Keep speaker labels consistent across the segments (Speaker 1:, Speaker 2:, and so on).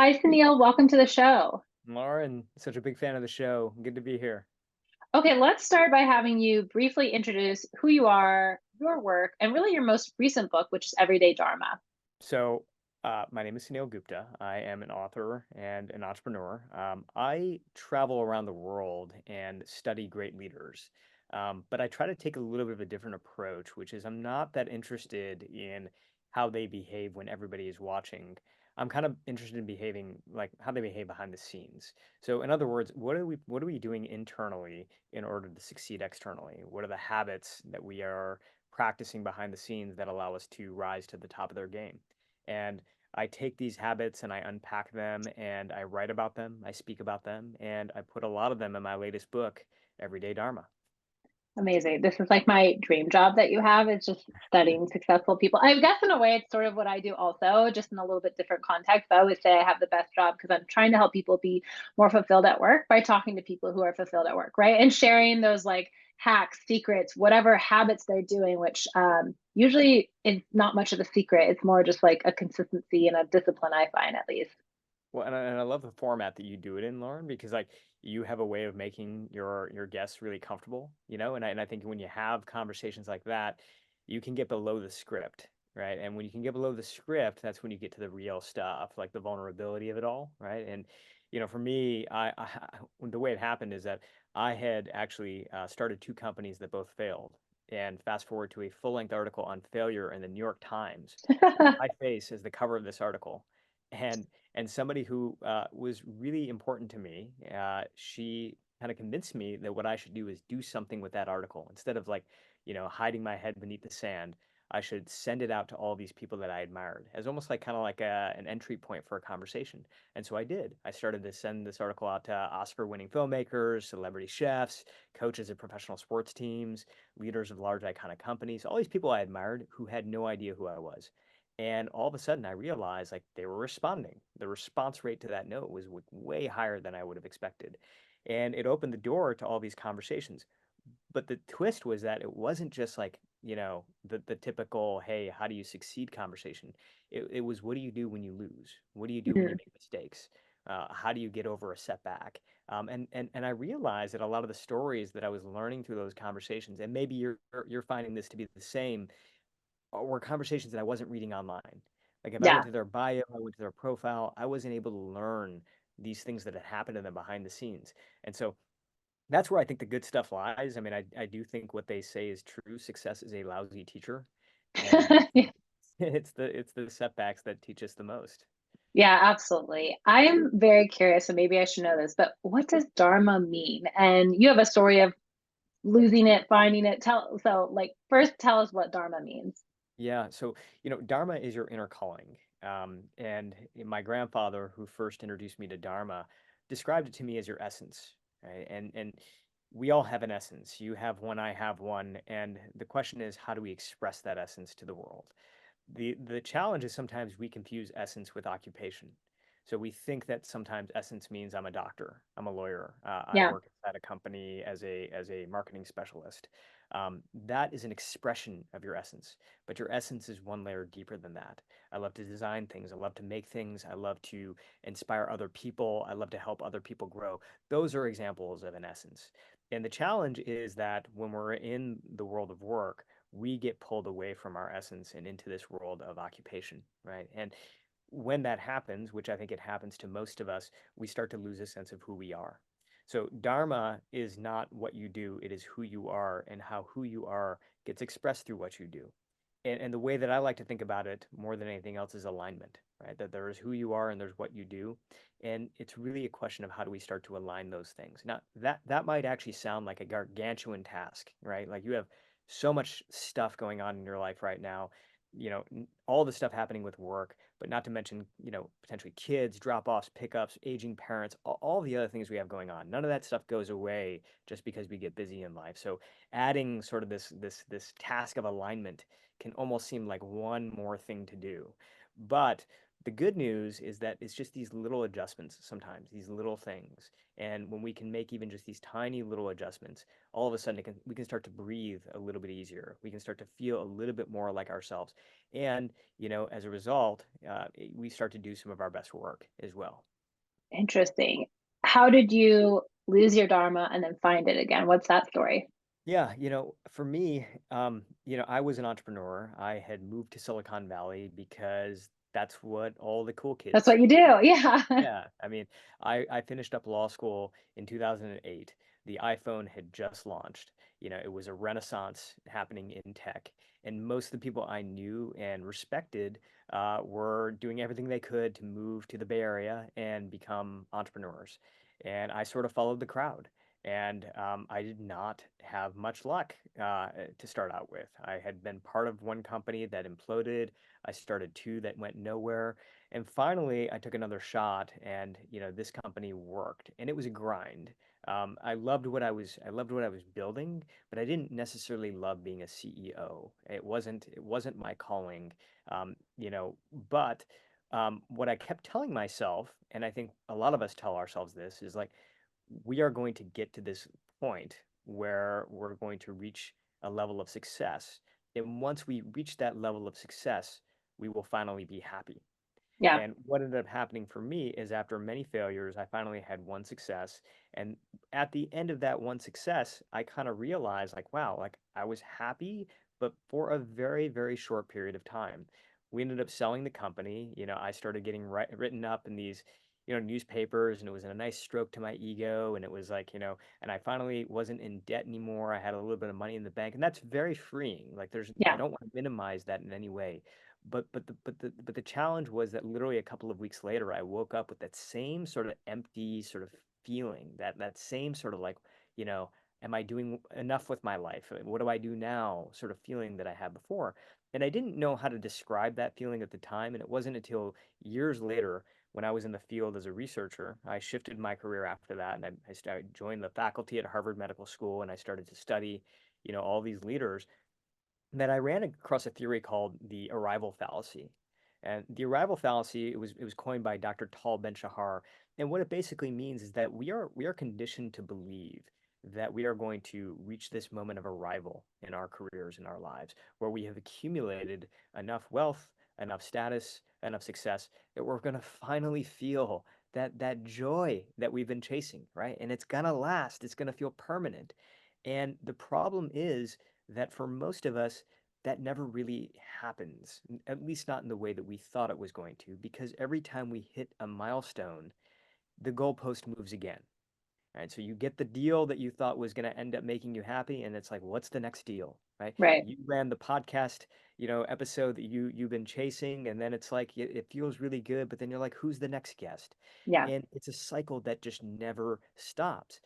Speaker 1: Hi, Suneel. Welcome to the show.
Speaker 2: Lauren, such a big fan of the show. Good to be here.
Speaker 1: Okay, let's start by having you briefly introduce who you are, your work, and really your most recent book, which is Everyday Dharma.
Speaker 2: So, my name is Suneel Gupta. I am an author and an entrepreneur. I travel around the world and study great leaders. But I try to take a little bit of a different approach, which is I'm not that interested in how they behave when everybody is watching. I'm kind of interested in behaving like how they behave behind the scenes. So, in other words, what are we doing internally in order to succeed externally? What are the habits that we are practicing behind the scenes that allow us to rise to the top of their game? And I take these habits and I unpack them and I write about them, I speak about them, and I put a lot of them in my latest book, Everyday Dharma.
Speaker 1: Amazing. This is like my dream job that you have. It's just studying successful people. I guess in a way, it's sort of what I do also, just in a little bit different context. I always say I have the best job because I'm trying to help people be more fulfilled at work by talking to people who are fulfilled at work, right? And sharing those like hacks, secrets, whatever habits they're doing, which usually is not much of a secret. It's more just like a consistency and a discipline, I find at least.
Speaker 2: Well, and I love the format that you do it in, Lauren, because like you have a way of making your guests really comfortable, and I think when you have conversations like that, you can get below the script, right? And when you can get below the script, that's when you get to the real stuff, like the vulnerability of it all, right? And for me, the way it happened is that I had actually started two companies that both failed. And fast forward to a full-length article on failure in the New York Times, my face is the cover of this article. And somebody who was really important to me, she kind of convinced me that what I should do is do something with that article instead of like, hiding my head beneath the sand. I should send it out to all these people that I admired as almost like kind of like an entry point for a conversation. And so I did. I started to send this article out to Oscar-winning filmmakers, celebrity chefs, coaches of professional sports teams, leaders of large iconic companies, all these people I admired who had no idea who I was. And all of a sudden, I realized like they were responding. The response rate to that note was way higher than I would have expected. And it opened the door to all these conversations. But the twist was that it wasn't just like, the typical, hey, how do you succeed conversation? It was, what do you do when you lose? What do you do when you
Speaker 1: Mhm.
Speaker 2: make mistakes? How do you get over a setback? And I realized that a lot of the stories that I was learning through those conversations, and maybe you're finding this to be the same, were conversations that I wasn't reading online. Like if I went
Speaker 1: Yeah.
Speaker 2: to their bio, I went to their profile, I wasn't able to learn these things that had happened to them behind the scenes. And so that's where I think the good stuff lies. I mean, I do think what they say is true. Success is a lousy teacher, and it's the setbacks that teach us the most.
Speaker 1: Yeah, absolutely. I am very curious, and maybe I should know this, but what does Dharma mean? And you have a story of losing it, finding it. Like, first tell us what Dharma means.
Speaker 2: Yeah, so Dharma is your inner calling. And my grandfather, who first introduced me to Dharma, described it to me as your essence, right? And we all have an essence. You have one, I have one, and the question is, how do we express that essence to the world? The challenge is sometimes we confuse essence with occupation. So we think that sometimes essence means I'm a doctor, I'm a lawyer, I
Speaker 1: Yeah.
Speaker 2: work at a company as a marketing specialist. That is an expression of your essence, but your essence is one layer deeper than that. I love to design things, I love to make things, I love to inspire other people, I love to help other people grow. Those are examples of an essence. And the challenge is that when we're in the world of work, we get pulled away from our essence and into this world of occupation, right? And when that happens, which I think it happens to most of us, we start to lose a sense of who we are. So, Dharma is not what you do, it is who you are, and how who you are gets expressed through what you do. And the way that I like to think about it more than anything else is alignment, right? That there is who you are and there's what you do. And it's really a question of how do we start to align those things. Now, that might actually sound like a gargantuan task, right? Like you have so much stuff going on in your life right now, all the stuff happening with work, but not to mention, potentially kids, drop-offs, pickups, aging parents, all the other things we have going on. None of that stuff goes away just because we get busy in life. So adding sort of this task of alignment can almost seem like one more thing to do. But The good news is that it's just these little adjustments sometimes, these little things. And when we can make even just these tiny little adjustments, all of a sudden we can start to breathe a little bit easier. We can start to feel a little bit more like ourselves. And, as a result, we start to do some of our best work as well.
Speaker 1: Interesting. How did you lose your Dharma and then find it again? What's that story?
Speaker 2: Yeah, for me, I was an entrepreneur. I had moved to Silicon Valley because that's what all the cool
Speaker 1: That's
Speaker 2: kids.
Speaker 1: what you do. Yeah.
Speaker 2: Yeah, I mean, I finished up law school in 2008. The iPhone had just launched. It was a renaissance happening in tech, and most of the people I knew and respected were doing everything they could to move to the Bay Area and become entrepreneurs. And I sort of followed the crowd. And I did not have much luck to start out with. I had been part of one company that imploded. I started two that went nowhere. And finally, I took another shot, and this company worked, and it was a grind. I loved what I was building, but I didn't necessarily love being a CEO. It wasn't my calling, um, you know. But what I kept telling myself, and I think a lot of us tell ourselves this, is like we are going to get to this point where we're going to reach a level of success, and once we reach that level of success, we will finally be happy.
Speaker 1: Yeah.
Speaker 2: And what ended up happening for me is after many failures, I finally had one success. And at the end of that one success, I kind of realized like, wow, like I was happy, but for a very, very short period of time. We ended up selling the company. I started getting written up in these, newspapers, and it was a nice stroke to my ego. And it was like, and I finally wasn't in debt anymore. I had a little bit of money in the bank, and that's very freeing. Like I
Speaker 1: Yeah.
Speaker 2: don't want to minimize that in any way, but the challenge was that literally a couple of weeks later, I woke up with that same sort of empty sort of feeling, that same sort of like, you know, am I doing enough with my life? What do I do now? Sort of feeling that I had before. And I didn't know how to describe that feeling at the time. And it wasn't until years later when I was in the field as a researcher, I shifted my career after that. And I joined the faculty at Harvard Medical School, and I started to study, all these leaders, that I ran across a theory called the arrival fallacy. And the arrival fallacy, it was coined by Dr. Tal Ben-Shahar. And what it basically means is that we are conditioned to believe that we are going to reach this moment of arrival in our careers, in our lives, where we have accumulated enough wealth, enough status, enough success that we're going to finally feel that joy that we've been chasing, right? And it's going to last. It's going to feel permanent. And the problem is that for most of us, that never really happens, at least not in the way that we thought it was going to, because every time we hit a milestone, the goalpost moves again. Right. So you get the deal that you thought was going to end up making you happy, and it's like, what's the next deal? Right.
Speaker 1: Right.
Speaker 2: You ran the podcast, episode that you've been chasing, and then it's like it feels really good, but then you're like, who's the next guest?
Speaker 1: Yeah.
Speaker 2: And it's a cycle that just never stops.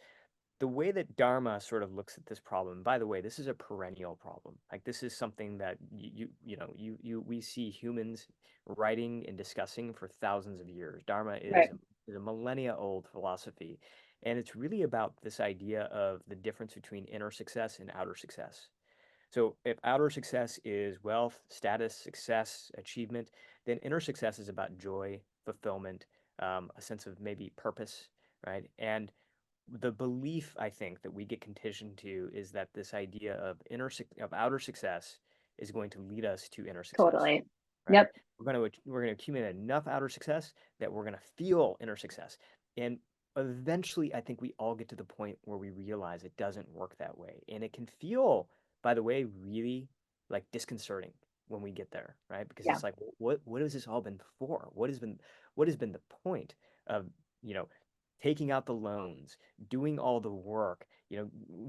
Speaker 2: The way that Dharma sort of looks at this problem, by the way, this is a perennial problem. Like this is something that we see humans writing and discussing for thousands of years. Dharma
Speaker 1: Right.
Speaker 2: is a millennia old philosophy, and it's really about this idea of the difference between inner success and outer success. So if outer success is wealth, status, success, achievement, then inner success is about joy, fulfillment, a sense of maybe purpose, right? And the belief I think that we get conditioned to is that this idea of outer success is going to lead us to inner success,
Speaker 1: Totally.
Speaker 2: right?
Speaker 1: Yep.
Speaker 2: We're going to accumulate enough outer success that we're going to feel inner success. And eventually I think we all get to the point where we realize it doesn't work that way. And it can feel, by the way, really like disconcerting when we get there, right? Because
Speaker 1: Yeah.
Speaker 2: it's like what has this all been for? What has been the point of, you know, taking out the loans, doing all the work,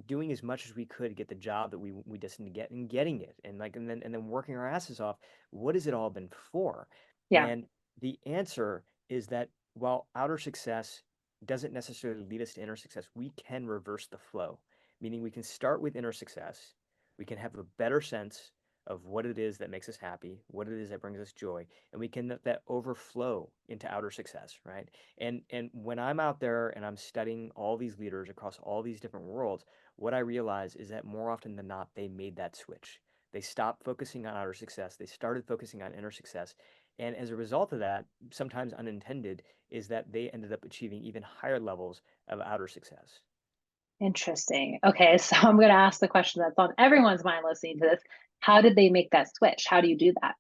Speaker 2: doing as much as we could to get the job that we destined to get, and getting it, and then working our asses off. What has it all been for?
Speaker 1: Yeah.
Speaker 2: And the answer is that while outer success doesn't necessarily lead us to inner success, we can reverse the flow, meaning we can start with inner success. We can have a better sense of what it is that makes us happy, what it is that brings us joy, and we can let that overflow into outer success, right? And when I'm out there and I'm studying all these leaders across all these different worlds, what I realize is that more often than not, they made that switch. They stopped focusing on outer success. They started focusing on inner success. And as a result of that, sometimes unintended, is that they ended up achieving even higher levels of outer success.
Speaker 1: Interesting. Okay, so I'm going to ask the question that's on everyone's mind listening to this. How did they make that switch? How do you do that?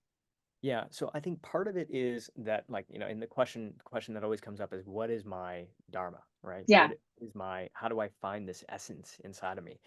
Speaker 2: Yeah, so I think part of it is that, like, in the question that always comes up is, what is my dharma, right?
Speaker 1: Yeah,
Speaker 2: How do I find this essence inside of me?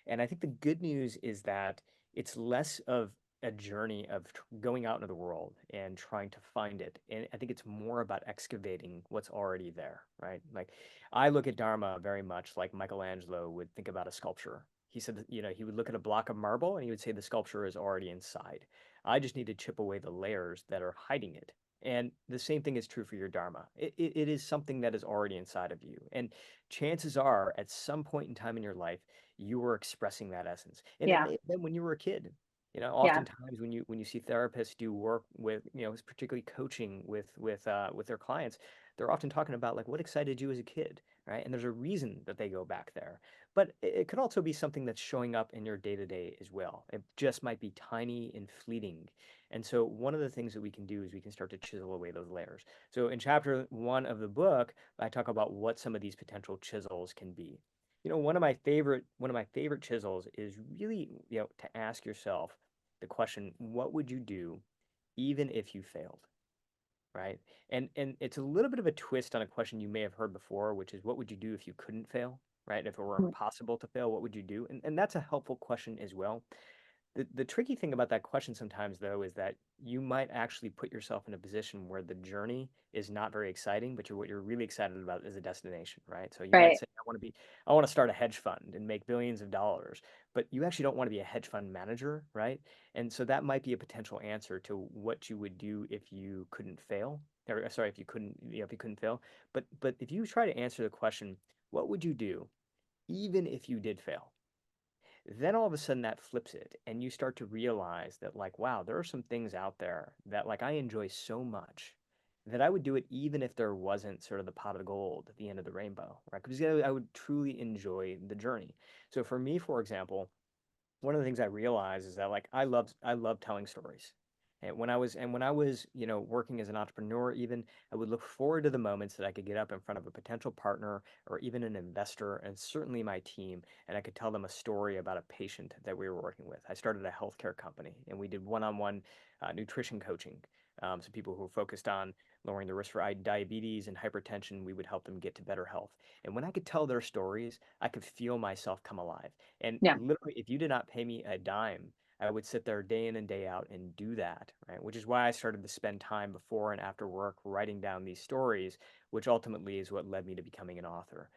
Speaker 2: And I think the good news is that it's less of a journey of going out into the world and trying to find it. And I think it's more about excavating what's already there, right? Like, I look at dharma very much like Michelangelo would think about a sculpture. He said that, he would look at a block of marble and he would say the sculpture is already inside. I just need to chip away the layers that are hiding it. And the same thing is true for your Dharma. It is something that is already inside of you. And chances are, at some point in time in your life, you were expressing that essence. And it
Speaker 1: yeah,
Speaker 2: may have been when you were a kid.
Speaker 1: yeah,
Speaker 2: Oftentimes when you see therapists do work with, particularly coaching with their clients, they're often talking about like what excited you as a kid, right? And there's a reason that they go back there. But it could also be something that's showing up in your day to day as well. It just might be tiny and fleeting. And so, one of the things that we can do is we can start to chisel away those layers. So, in chapter one of the book, I talk about what some of these potential chisels can be. One of my favorite chisels is really, to ask yourself the question, what would you do even if you failed? Right? And it's a little bit of a twist on a question you may have heard before, which is what would you do if you couldn't fail? Right? If it were
Speaker 1: mm,
Speaker 2: impossible to fail, what would you do? And that's a helpful question as well. The tricky thing about that question sometimes, though, is that you might actually put yourself in a position where the journey is not very exciting, but what you're really excited about is a destination, right? So you might
Speaker 1: right.
Speaker 2: say, I want to start a hedge fund and make billions of dollars, but you actually don't want to be a hedge fund manager, right? And so that might be a potential answer to what you would do if you couldn't fail, or sorry, if you couldn't fail. But if you try to answer the question, what would you do even if you did fail? Then all of a sudden that flips it and you start to realize that, like, wow, there are some things out there that, like, I enjoy so much that I would do it even if there wasn't sort of the pot of gold at the end of the rainbow, right? Because I would truly enjoy the journey. So for me, for example, one of the things I realized is that, like, I love telling stories. And when I was working as an entrepreneur, even, I would look forward to the moments that I could get up in front of a potential partner or even an investor and certainly my team, and I could tell them a story about a patient that we were working with. I started a healthcare company and we did one-on-one nutrition coaching. So people who were focused on lowering the risk for diabetes and hypertension, we would help them get to better health. And when I could tell their stories, I could feel myself come alive. And
Speaker 1: Yeah.
Speaker 2: literally, if you did not pay me a dime, I would sit there day in and day out and do that, right? Which is why I started to spend time before and after work writing down these stories, which ultimately is what led me to becoming an author.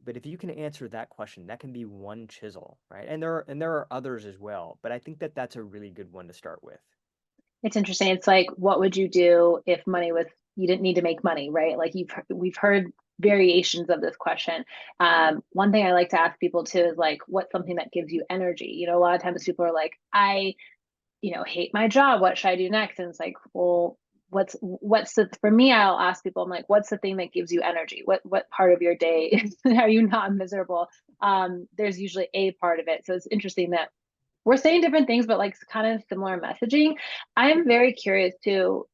Speaker 2: But if you can answer that question, that can be one chisel, right? And there are others as well, but I think that that's a really good one to start with.
Speaker 1: It's interesting. It's like, what would you do if money was, you didn't need to make money, right? Like we've heard variations of this question. One thing I like to ask people too is like, what's something that gives you energy? A lot of times people are like, I, hate my job. What should I do next? And it's like, well, what's the, for me, I'll ask people, I'm like, what's the thing that gives you energy? What part of your day are you not miserable? There's usually a part of it. So it's interesting that we're saying different things, but like kind of similar messaging. I'm very curious too.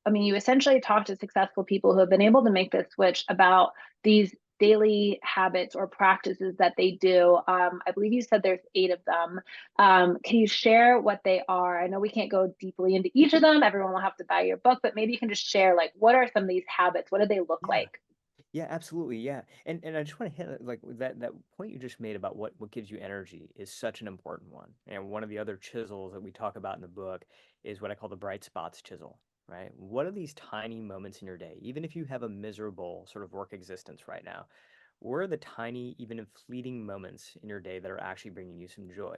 Speaker 1: I mean, you essentially talk to successful people who have been able to make this switch about these daily habits or practices that they do. I believe you said there's 8 of them. Can you share what they are? I know we can't go deeply into each of them. Everyone will have to buy your book, but maybe you can just share like what are some of these habits? What do they look
Speaker 2: Yeah.
Speaker 1: like?
Speaker 2: Yeah, absolutely. Yeah. And I just want to hit like that point you just made about what gives you energy is such an important one. And one of the other chisels that we talk about in the book is what I call the bright spots chisel, right? What are these tiny moments in your day? Even if you have a miserable sort of work existence right now, where are the tiny, even fleeting moments in your day that are actually bringing you some joy?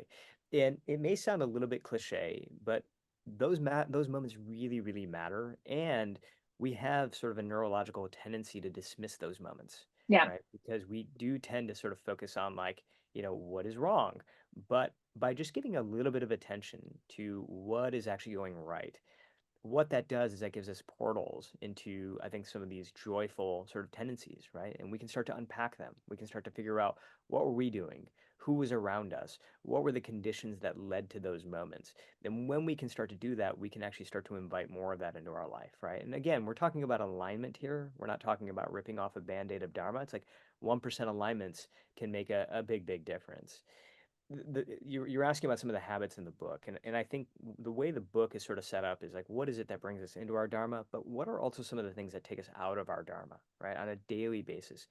Speaker 2: And it may sound a little bit cliche, but those moments really, really matter. And we have sort of a neurological tendency to dismiss those moments,
Speaker 1: Yeah.
Speaker 2: right? Because we do tend to sort of focus on, like, what is wrong. But by just giving a little bit of attention to what is actually going right, what that does is that gives us portals into, I think, some of these joyful sort of tendencies, right? And we can start to unpack them. We can start to figure out, what were we doing? who was around us, what were the conditions that led to those moments. Then when we can start to do that, we can actually start to invite more of that into our life, right? And again, we're talking about alignment here. We're not talking about ripping off a band-aid of Dharma. It's like 1% alignments can make a big, big difference. You're asking about some of the habits in the book, and I think the way the book is sort of set up is like, what is it that brings us into our Dharma, but what are also some of the things that take us out of our Dharma, right, on a daily basis?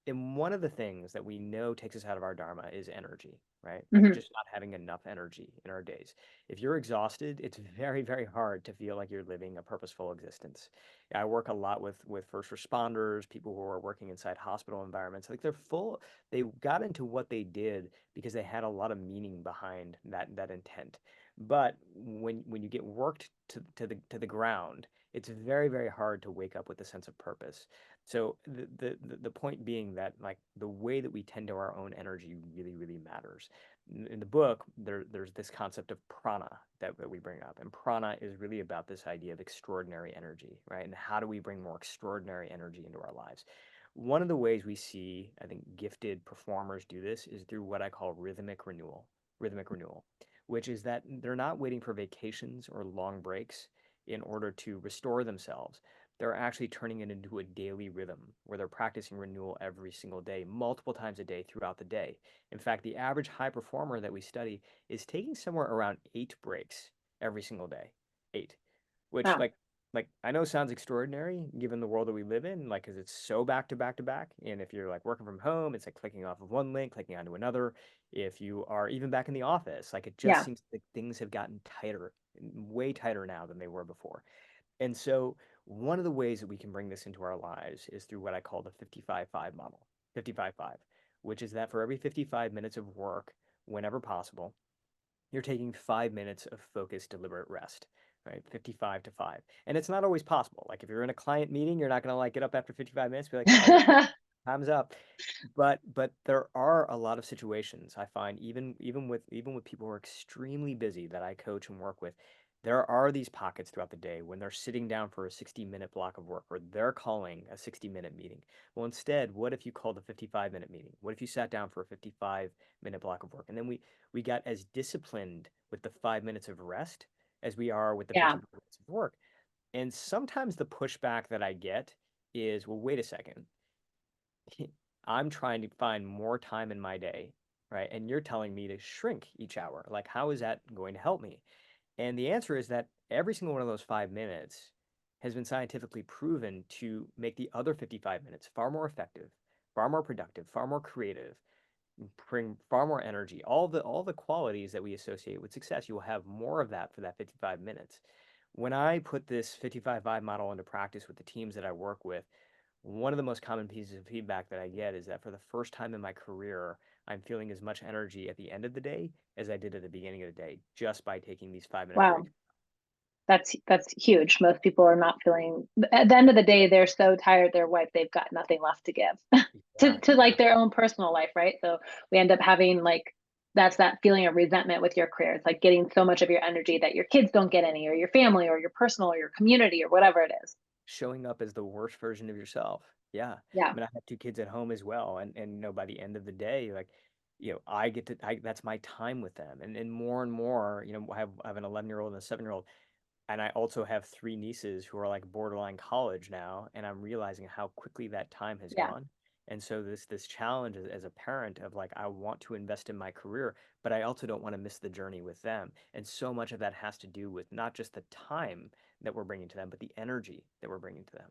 Speaker 2: And one of the things that we know takes us out of our Dharma is energy, right? Like
Speaker 1: Hmm.
Speaker 2: just not having enough energy in our days. If you're exhausted, it's very, very hard to feel like you're living a purposeful existence. I work a lot with first responders, people who are working inside hospital environments. Like they got into what they did because they had a lot of meaning behind that intent. But when you get worked to the ground, it's very, very hard to wake up with a sense of purpose. So the point being that like the way that we tend to our own energy really, really matters. In the book, there's this concept of prana that we bring up. And prana is really about this idea of extraordinary energy, right? And how do we bring more extraordinary energy into our lives? One of the ways we see, I think, gifted performers do this is through what I call rhythmic renewal, which is that they're not waiting for vacations or long breaks in order to restore themselves. They're actually turning it into a daily rhythm where they're practicing renewal every single day, multiple times a day throughout the day. In fact, the average high performer that we study is taking somewhere around 8 breaks every single day. 8, which
Speaker 1: Wow.
Speaker 2: like I know sounds extraordinary given the world that we live in, like because it's so back to back to back. And if you're like working from home, it's like clicking off of one link, clicking onto another. If you are even back in the office, like it just
Speaker 1: Yeah.
Speaker 2: seems like things have gotten tighter, way tighter now than they were before. And so one of the ways that we can bring this into our lives is through what I call the 55-5 model. 55-5, which is that for every 55 minutes of work, whenever possible, you're taking 5 minutes of focused, deliberate rest, right? 55 to 5. And it's not always possible. Like if you're in a client meeting, you're not going to like get up after 55 minutes, be like, all right, time's up. But there are a lot of situations I find even with people who are extremely busy that I coach and work with, there are these pockets throughout the day when they're sitting down for a 60-minute block of work or they're calling a 60-minute meeting. Well, instead, what if you called a 55-minute meeting? What if you sat down for a 55-minute block of work? And then we got as disciplined with the 5 minutes of rest as we are with the
Speaker 1: Yeah.
Speaker 2: 55 minutes of work. And sometimes the pushback that I get is, well, wait a second. I'm trying to find more time in my day, right? And you're telling me to shrink each hour. Like, how is that going to help me? And the answer is that every single one of those 5 minutes has been scientifically proven to make the other 55 minutes far more effective, far more productive, far more creative, bring far more energy. All the qualities that we associate with success, you will have more of that for that 55 minutes. When I put this 55-5 model into practice with the teams that I work with, one of the most common pieces of feedback that I get is that for the first time in my career, I'm feeling as much energy at the end of the day as I did at the beginning of the day just by taking these 5 minute
Speaker 1: Wow.
Speaker 2: breaks.
Speaker 1: That's huge. Most people are not feeling, at the end of the day, they're so tired, they're wiped, they've got nothing left to give
Speaker 2: Yeah,
Speaker 1: to
Speaker 2: yeah.
Speaker 1: like their own personal life, right? So we end up having like that's that feeling of resentment with your career. It's like getting so much of your energy that your kids don't get any, or your family, or your personal, or your community, or whatever it is.
Speaker 2: Showing up as the worst version of yourself. Yeah. I
Speaker 1: Yeah.
Speaker 2: mean, I have 2 kids at home as well. And by the end of the day, like, that's my time with them. And more, I have an 11-year-old and a 7-year-old. And I also have 3 nieces who are like borderline college now, and I'm realizing how quickly that time has
Speaker 1: Yeah.
Speaker 2: gone. And so this challenge as a parent of like I want to invest in my career, but I also don't want to miss the journey with them. And so much of that has to do with not just the time that we're bringing to them, but the energy that we're bringing to them.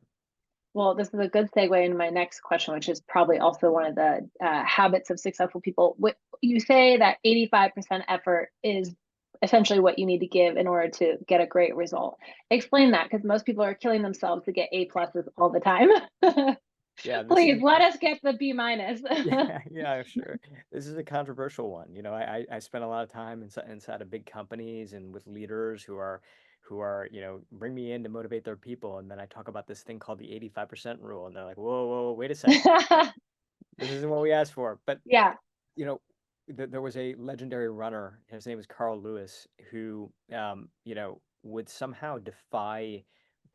Speaker 1: Well, this is a good segue into my next question, which is probably also one of the habits of successful people. What you say that 85% effort is essentially what you need to give in order to get a great result. Explain that because most people are killing themselves to get A pluses all the time.
Speaker 2: Yeah, this is
Speaker 1: Please let us get the B minus.
Speaker 2: yeah, yeah, sure. This is a controversial one. I spent a lot of time inside of big companies and with leaders who are, bring me in to motivate their people. And then I talk about this thing called the 85% rule. And they're like, whoa, whoa, wait a second. This isn't what we asked for. But,
Speaker 1: Yeah.
Speaker 2: you know, there was a legendary runner, his name was Carl Lewis, who, would somehow defy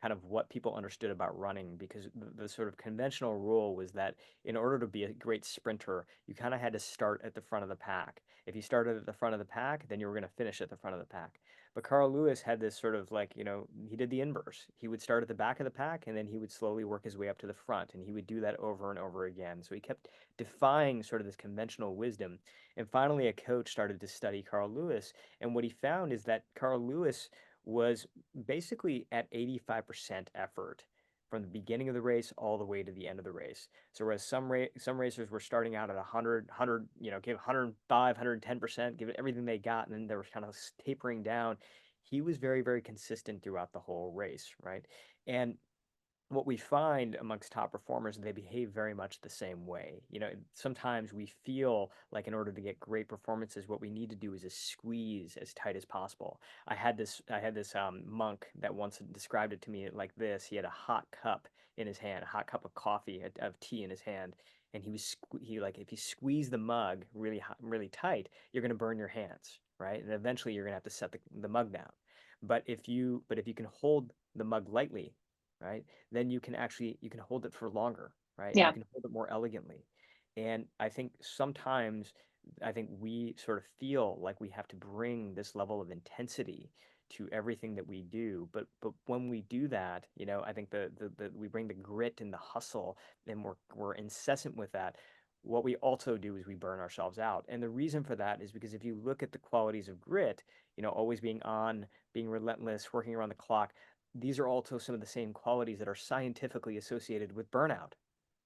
Speaker 2: kind of what people understood about running, because the sort of conventional rule was that in order to be a great sprinter, you kind of had to start at the front of the pack. If you started at the front of the pack, then you were going to finish at the front of the pack. But Carl Lewis had this sort of like, he did the inverse. He would start at the back of the pack and then he would slowly work his way up to the front, and he would do that over and over again. So he kept defying sort of this conventional wisdom. And finally, a coach started to study Carl Lewis. And what he found is that Carl Lewis was basically at 85% effort from the beginning of the race all the way to the end of the race. So whereas some racers were starting out at 100, give 105, 110%, give it everything they got, and then they were kind of tapering down. He was very, very consistent throughout the whole race, right? And what we find amongst top performers, they behave very much the same way. Sometimes we feel like in order to get great performances, what we need to do is just squeeze as tight as possible. I had this monk that once described it to me like this. He had a hot cup in his hand, a hot cup of coffee, of tea in his hand, and he like, if you squeeze the mug really hot, really tight, you're going to burn your hands, right? And eventually you're going to have to set the mug down. But if you can hold the mug lightly, right, then you can hold it for longer, right? And you
Speaker 1: Yeah.
Speaker 2: can hold it more elegantly. And I think sometimes we sort of feel like we have to bring this level of intensity to everything that we do. But when we do that, I think the we bring the grit and the hustle, and we're incessant with that. What we also do is we burn ourselves out. And the reason for that is because if you look at the qualities of grit, always being on, being relentless, working around the clock, these are also some of the same qualities that are scientifically associated with burnout,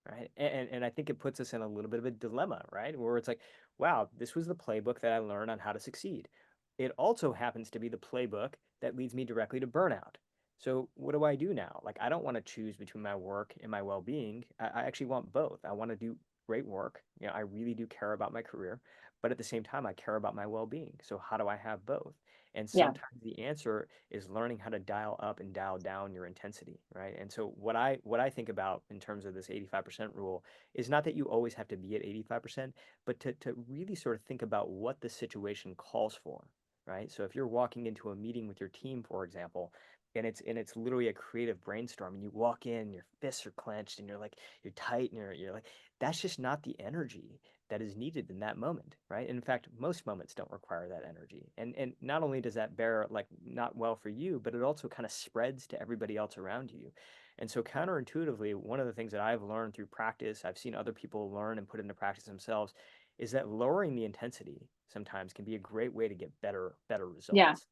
Speaker 2: right? And I think it puts us in a little bit of a dilemma, right? Where it's like, wow, this was the playbook that I learned on how to succeed. It also happens to be the playbook that leads me directly to burnout. So what do I do now? Like, I don't want to choose between my work and my well-being. I actually want both. I want to do great work. I really do care about my career, but at the same time, I care about my well-being. So how do I have both? And
Speaker 1: Yeah.
Speaker 2: sometimes the answer is learning how to dial up and dial down your intensity, right? And so what I think about in terms of this 85% rule is not that you always have to be at 85%, but to really sort of think about what the situation calls for, right? So if you're walking into a meeting with your team, for example, and it's literally a creative brainstorm, and you walk in, your fists are clenched, and you're tight, and you're like, that's just not the energy that is needed in that moment, right? In fact, most moments don't require that energy. And not only does that bear like not well for you, but it also kind of spreads to everybody else around you. And so counterintuitively, one of the things that I've learned through practice, I've seen other people learn and put into practice themselves, is that lowering the intensity sometimes can be a great way to get better
Speaker 1: Yeah.
Speaker 2: results.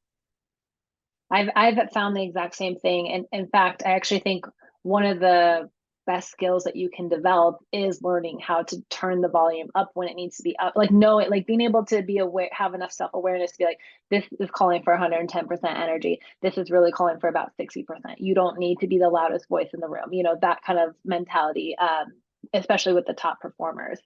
Speaker 1: I've found the exact same thing. And in fact, I actually think one of the best skills that you can develop is learning how to turn the volume up when it needs to be up. Like know it, like being able to be aware, have enough self-awareness to be like, this is calling for 110% energy. This is really calling for about 60%. You don't need to be the loudest voice in the room, that kind of mentality, especially with the top performers.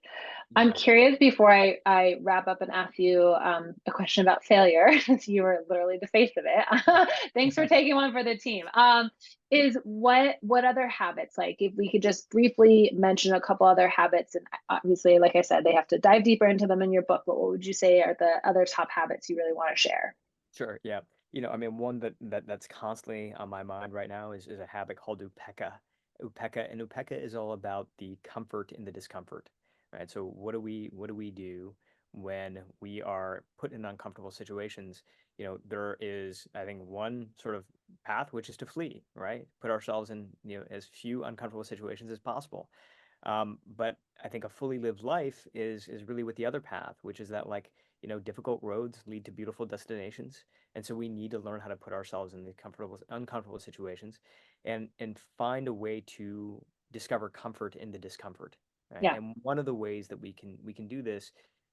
Speaker 1: I'm
Speaker 2: Yeah.
Speaker 1: curious before I wrap up and ask you a question about failure, since you were literally the face of it. Thanks for taking one for the team. Is what other habits, like if we could just briefly mention a couple other habits, and obviously, like I said, they have to dive deeper into them in your book, but what would you say are the other top habits you really want to share?
Speaker 2: Sure. Yeah. I mean, one that's constantly on my mind right now is a habit called upeka. Upeka is all about the comfort in the discomfort, right? So what do we do when we are put in uncomfortable situations? There is, I think, one sort of path, which is to flee, right? Put ourselves in, as few uncomfortable situations as possible. But I think a fully lived life is really with the other path, which is that, like, difficult roads lead to beautiful destinations. And so we need to learn how to put ourselves in the uncomfortable situations, and find a way to discover comfort in the discomfort, right?
Speaker 1: Yeah,
Speaker 2: And one of the ways that we can do this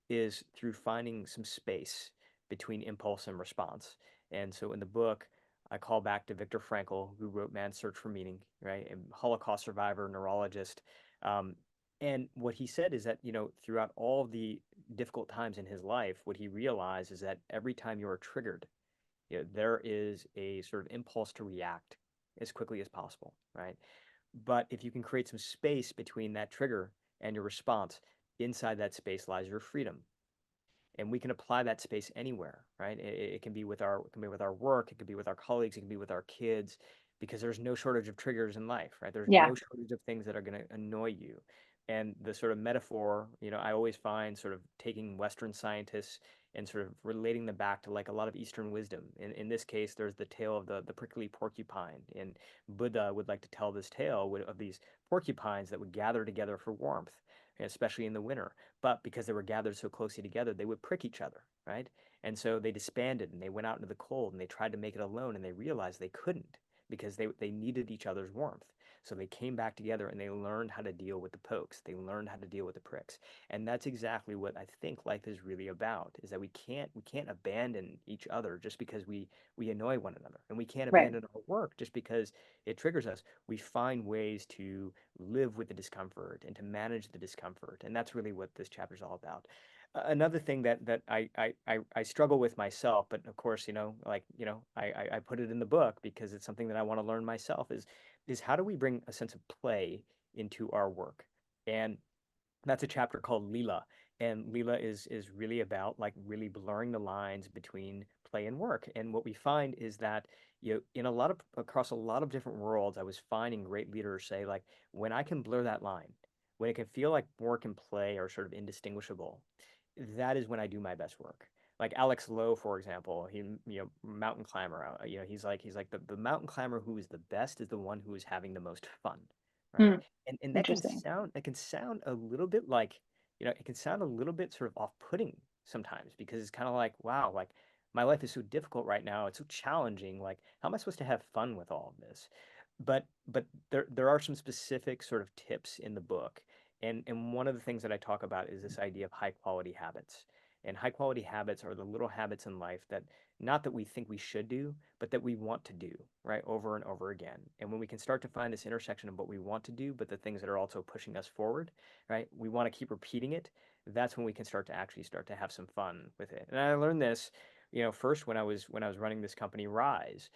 Speaker 2: is through finding some space between impulse and response. And so in the book, I call back to Viktor Frankl, who wrote Man's Search for Meaning, right? A Holocaust survivor, neurologist. Um, and what he said is that, throughout all the difficult times in his life, what he realized is that every time you are triggered, there is a sort of impulse to react as quickly as possible, right? But if you can create some space between that trigger and your response, inside that space lies your freedom. And we can apply that space anywhere, right? It can be with our work, it could be with our colleagues, it can be with our kids, because there's no shortage of triggers in life, right? There's
Speaker 1: Yeah.
Speaker 2: no shortage of things that are going to annoy you. And the sort of metaphor, I always find sort of taking Western scientists and sort of relating them back to like a lot of Eastern wisdom. In this case, there's the tale of the prickly porcupine. And Buddha would like to tell this tale of these porcupines that would gather together for warmth, especially in the winter. But because they were gathered so closely together, they would prick each other, right? And so they disbanded and they went out into the cold and they tried to make it alone and they realized they couldn't because they needed each other's warmth. So they came back together and they learned how to deal with the pokes. They learned how to deal with the pricks. And that's exactly what I think life is really about, is that we can't abandon each other just because we annoy one another. And we can't
Speaker 1: Right.
Speaker 2: abandon our work just because it triggers us. We find ways to live with the discomfort and to manage the discomfort. And that's really what this chapter is all about. Another thing that I struggle with myself, but of course, I put it in the book because it's something that I want to learn myself is how do we bring a sense of play into our work? And that's a chapter called Leela. And Leela is really about like really blurring the lines between play and work. And what we find is that in a lot of across a lot of different worlds, I was finding great leaders say like when I can blur that line, when it can feel like work and play are sort of indistinguishable, that is when I do my best work. Like Alex Lowe, for example, mountain climber. He's like the mountain climber who is the best is the one who is having the most fun, right?
Speaker 1: Hmm.
Speaker 2: And
Speaker 1: Interesting.
Speaker 2: that can sound a little bit like, it can sound a little bit sort of off-putting sometimes because it's kind of like, wow, like my life is so difficult right now. It's so challenging. Like, how am I supposed to have fun with all of this? But there are some specific sort of tips in the book. And one of the things that I talk about is this idea of high quality habits. And high quality habits are the little habits in life that not that we think we should do, but that we want to do, right? Over and over again. And when we can start to find this intersection of what we want to do, but the things that are also pushing us forward, right? We want to keep repeating it. That's when we can start to actually start to have some fun with it. And I learned this, first when I was running this company Rise,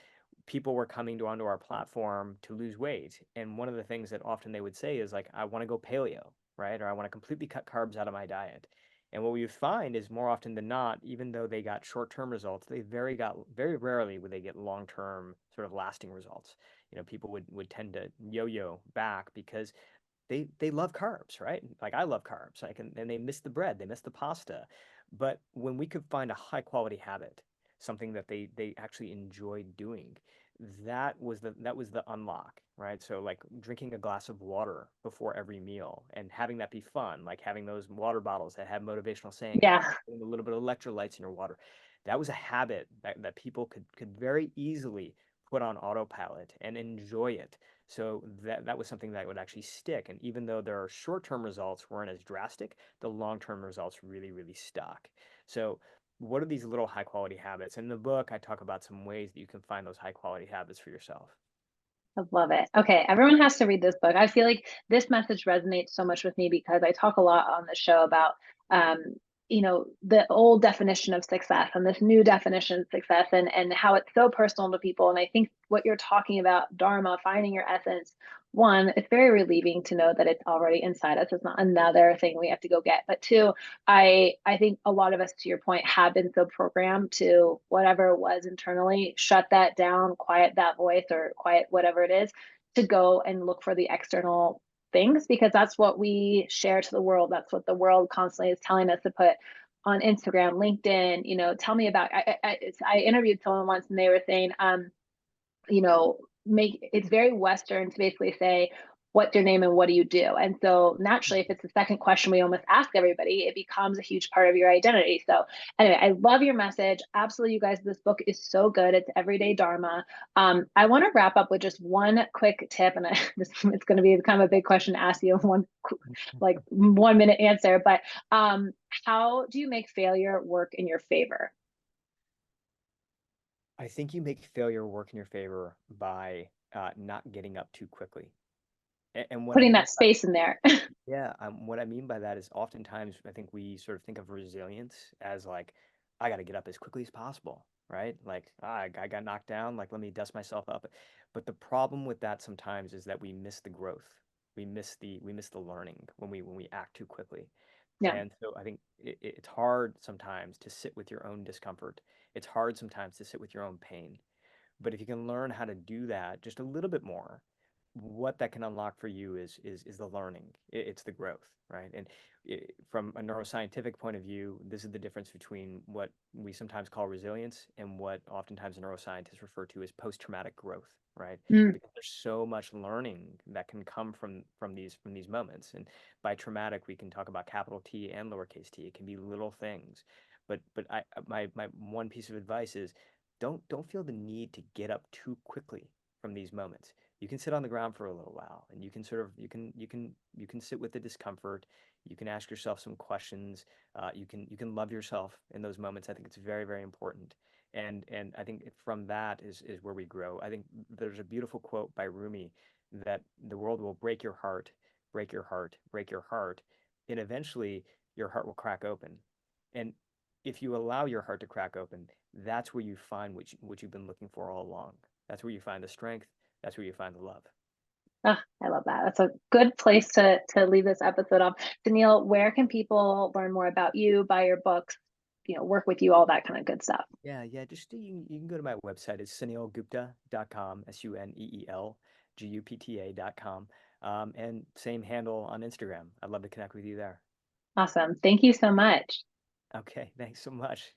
Speaker 2: people were coming onto our platform to lose weight. And one of the things that often they would say is like, I want to go paleo, right? Or I want to completely cut carbs out of my diet. And what we would find is more often than not, even though they got short-term results, very rarely would they get long-term sort of lasting results. People would tend to yo-yo back because they love carbs, right? Like I love carbs. And they miss the bread, they miss the pasta. But when we could find a high quality habit, something that they actually enjoyed doing, that was the unlock, right? So like drinking a glass of water before every meal and having that be fun, like having those water bottles that have motivational sayings,
Speaker 1: Yeah.
Speaker 2: putting a little bit of electrolytes in your water. That was a habit that people could very easily put on autopilot and enjoy it. So that was something that would actually stick. And even though their short-term results weren't as drastic, the long-term results really, really stuck. So what are these little high quality habits? In the book, I talk about some ways that you can find those high quality habits for yourself.
Speaker 1: I love it. Okay, everyone has to read this book. I feel like this message resonates so much with me because I talk a lot on the show about um, the old definition of success and this new definition of success and how it's so personal to people. And I think what you're talking about, Dharma, finding your essence, one, it's very relieving to know that it's already inside us. It's not another thing we have to go get. But two, I think a lot of us, to your point, have been so programmed to whatever it was internally, shut that down, quiet that voice, or quiet whatever it is, to go and look for the external things because that's what we share to the world. That's what the world constantly is telling us to put on Instagram, LinkedIn. Tell me about. I interviewed someone once and they were saying, make it's very Western to basically say, what's your name and what do you do? And so naturally, if it's the second question we almost ask everybody, it becomes a huge part of your identity. So anyway, I love your message. Absolutely, you guys, this book is so good. It's everyday Dharma. I want to wrap up with just one quick tip, and it's going to be kind of a big question to ask you one like 1 minute answer, but how do you make failure work in your favor?
Speaker 2: I think you make failure work in your favor by not getting up too quickly. And what I
Speaker 1: Putting
Speaker 2: mean
Speaker 1: that
Speaker 2: by
Speaker 1: space in there.
Speaker 2: Yeah, what I mean by that is oftentimes I think we sort of think of resilience as like, I got to get up as quickly as possible, right? Like, I got knocked down, like let me dust myself up. But the problem with that sometimes is that we miss the growth. We miss the learning when we act too quickly.
Speaker 1: Yeah.
Speaker 2: And so I think it's hard sometimes to sit with your own discomfort. It's hard sometimes to sit with your own pain. But if you can learn how to do that just a little bit more, what that can unlock for you is the learning. It's the growth, right? And from a neuroscientific point of view, this is the difference between what we sometimes call resilience and what oftentimes neuroscientists refer to as post-traumatic growth, right?
Speaker 1: Mm.
Speaker 2: Because there's so much learning that can come from these moments. And by traumatic, we can talk about capital T and lowercase t. It can be little things. But my one piece of advice is don't feel the need to get up too quickly from these moments. You can sit on the ground for a little while, and you can sort of you can sit with the discomfort. You can ask yourself some questions. You can love yourself in those moments. I think it's very, very important. And I think from that is where we grow. I think there's a beautiful quote by Rumi that the world will break your heart, break your heart, break your heart, and eventually your heart will crack open. And if you allow your heart to crack open, that's where you find what you've been looking for all along. That's where you find the strength. That's where you find the love.
Speaker 1: Ah, I love that. That's a good place to leave this episode off. Suneel, where can people learn more about you, buy your books, work with you, all that kind of good stuff?
Speaker 2: Yeah, yeah. Just you can go to my website. It's suneelgupta.com, SUNEELGUPTA.com. And same handle on Instagram. I'd love to connect with you there.
Speaker 1: Awesome. Thank you so much.
Speaker 2: Okay, thanks so much.